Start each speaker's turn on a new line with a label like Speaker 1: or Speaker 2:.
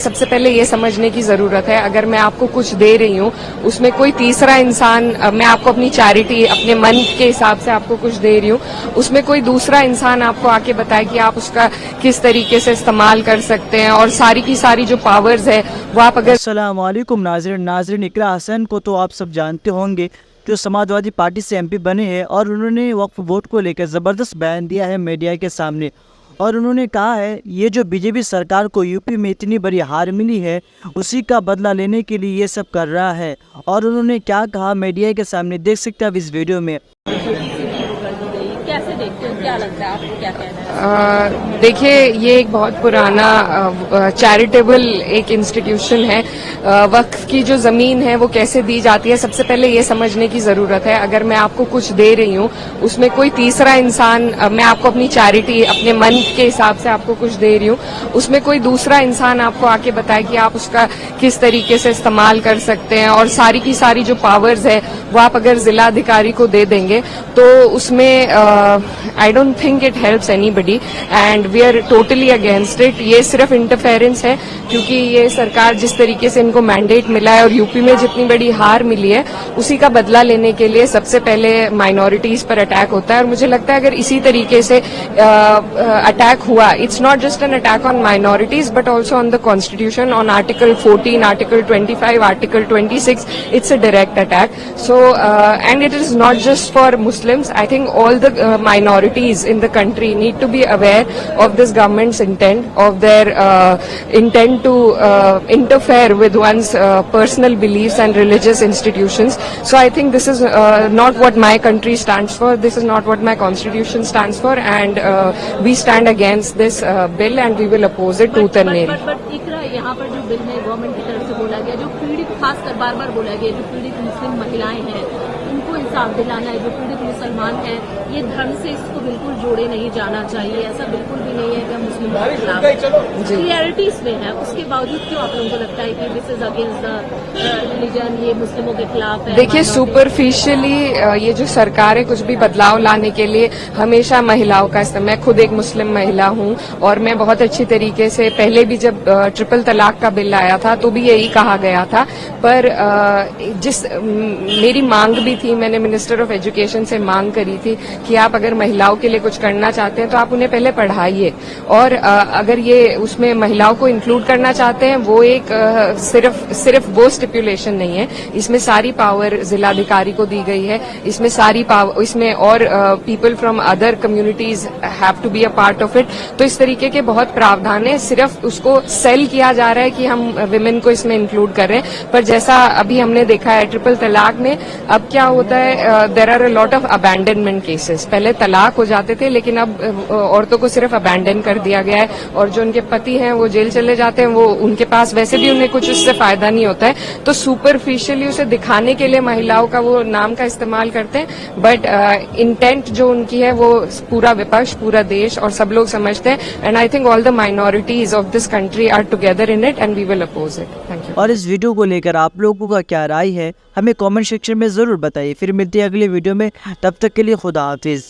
Speaker 1: सबसे पहले ये समझने की जरूरत है, अगर मैं आपको कुछ दे रही हूँ उसमें कोई तीसरा इंसान, मैं आपको अपनी चैरिटी अपने मन के हिसाब से आपको कुछ दे रही हूँ, उसमें कोई दूसरा इंसान आपको आके बताए कि आप उसका किस तरीके से इस्तेमाल कर सकते हैं और सारी की सारी जो पावर्स है वो आप अगर।
Speaker 2: अस्सलाम वालेकुम नाज़रीन, इकरा हसन को तो आप सब जानते होंगे, जो समाजवादी पार्टी से एमपी बने हैं और उन्होंने वक्फ बोर्ड को लेकर ज़बरदस्त बयान दिया है मीडिया के सामने। और उन्होंने कहा है ये जो बीजेपी सरकार को यूपी में इतनी बड़ी हार मिली है उसी का बदला लेने के लिए ये सब कर रहा है। और उन्होंने क्या कहा मीडिया के सामने देख सकते हैं आप इस वीडियो में।
Speaker 3: कैसे देखते हो, क्या लगता है आपको, क्या कहना है?
Speaker 1: देखिए, ये एक बहुत पुराना चैरिटेबल एक इंस्टीट्यूशन है। वक्फ की जो जमीन है वो कैसे दी जाती है, सबसे पहले ये समझने की जरूरत है, अगर मैं आपको कुछ दे रही हूँ उसमें कोई तीसरा इंसान, मैं आपको अपनी चैरिटी अपने मन के हिसाब से आपको कुछ दे रही हूँ, उसमें कोई दूसरा इंसान आपको आके बताए कि आप उसका किस तरीके से इस्तेमाल कर सकते हैं और सारी की सारी जो पावर्स है वो आप अगर जिला अधिकारी को दे देंगे तो उसमें I don't think it helps anybody and we are totally against it. ये सिर्फ इंटरफेरेंस है, क्योंकि ये सरकार जिस तरीके से इनको मैंडेट मिला है और यूपी में जितनी बड़ी हार मिली है उसी का बदला लेने के लिए सबसे पहले माइनॉरिटीज पर अटैक होता है। और मुझे लगता है अगर इसी तरीके से अटैक हुआ, it's not just an attack on minorities but also on the constitution, on article 14, article 25, article 26, it's a direct attack. So and it is not just for Muslims. I think all the minorities in the country need to be aware of this government's intent, of their intent to interfere with one's personal beliefs and religious institutions. So I think this is not what my country stands for. This is not what my constitution stands for, and we stand against this bill and we will oppose it tooth and nail.
Speaker 3: But Iqra, यहाँ पर जो bill में government की तरफ से बोला गया, जो पीड़ित, खासकर बार बार बोला गया, जो पीड़ित मुस्लिम महिलाएं हैं उनको इंसाफ दिलाना है, जो पीड़ित मुसलमान हैं, ये धर्म से इसको बिल्कुल जोड़े नहीं जाना चाहिए। ऐसा बिल्कुल भी नहीं है कि हम मुस्लिमों के खिलाफ, क्लियरिटी इसमें है, उसके बावजूद क्यों आप लोगों को लगता है कि this is against the religion, ये मुस्लिमों के खिलाफ है?
Speaker 1: देखिए, सुपरफिशियली ये जो सरकार है कुछ भी बदलाव लाने के लिए हमेशा महिलाओं का इस्तेमाल, मैं खुद एक मुस्लिम महिला हूं और मैं बहुत अच्छी तरीके से, पहले भी जब ट्रिपल तलाक का बिल आया था तो भी यही कहा गया था, पर मेरी मांग भी थी, मैंने मिनिस्टर ऑफ एजुकेशन से मांग करी थी कि आप अगर महिलाओं के लिए कुछ करना चाहते हैं तो आप उन्हें पहले पढ़ाइए, और अगर ये उसमें महिलाओं को इंक्लूड करना चाहते हैं वो एक सिर्फ वो स्टिपुलेशन नहीं है, इसमें सारी पावर जिलाधिकारी को दी गई है, इसमें सारी पावर, इसमें और people from other communities have to be a part of it. तो इस तरीके के बहुत प्रावधान है, सिर्फ उसको सेल किया जा रहा है कि हम विमेन को इसमें इंक्लूड कर रहे हैं, पर जैसा अभी हमने देखा है ट्रिपल तलाक में, अब क्या होता है, there are a lot of abandonment cases. पहले तलाक हो जाते थे लेकिन अब औरतों को सिर्फ अबैंडन कर दिया गया है, और जो उनके पति हैं वो जेल चले जाते हैं, वो उनके पास वैसे भी उन्हें कुछ उससे फायदा नहीं होता है, तो सुपरफिशियली उसे दिखाने के लिए महिलाओं का वो नाम का इस्तेमाल करते हैं, बट इंटेंट जो उनकी है वो पूरा विपक्ष, पूरा देश और सब लोग समझते हैं, and I think all the minorities of this country are together in it and we will oppose it. Thank you.
Speaker 2: और इस वीडियो को लेकर आप लोगों का क्या राय है हमें कमेंट सेक्शन में ज़रूर बताइए। फिर मिलते हैं अगले वीडियो में, तब तक के लिए खुदा हाफिज़।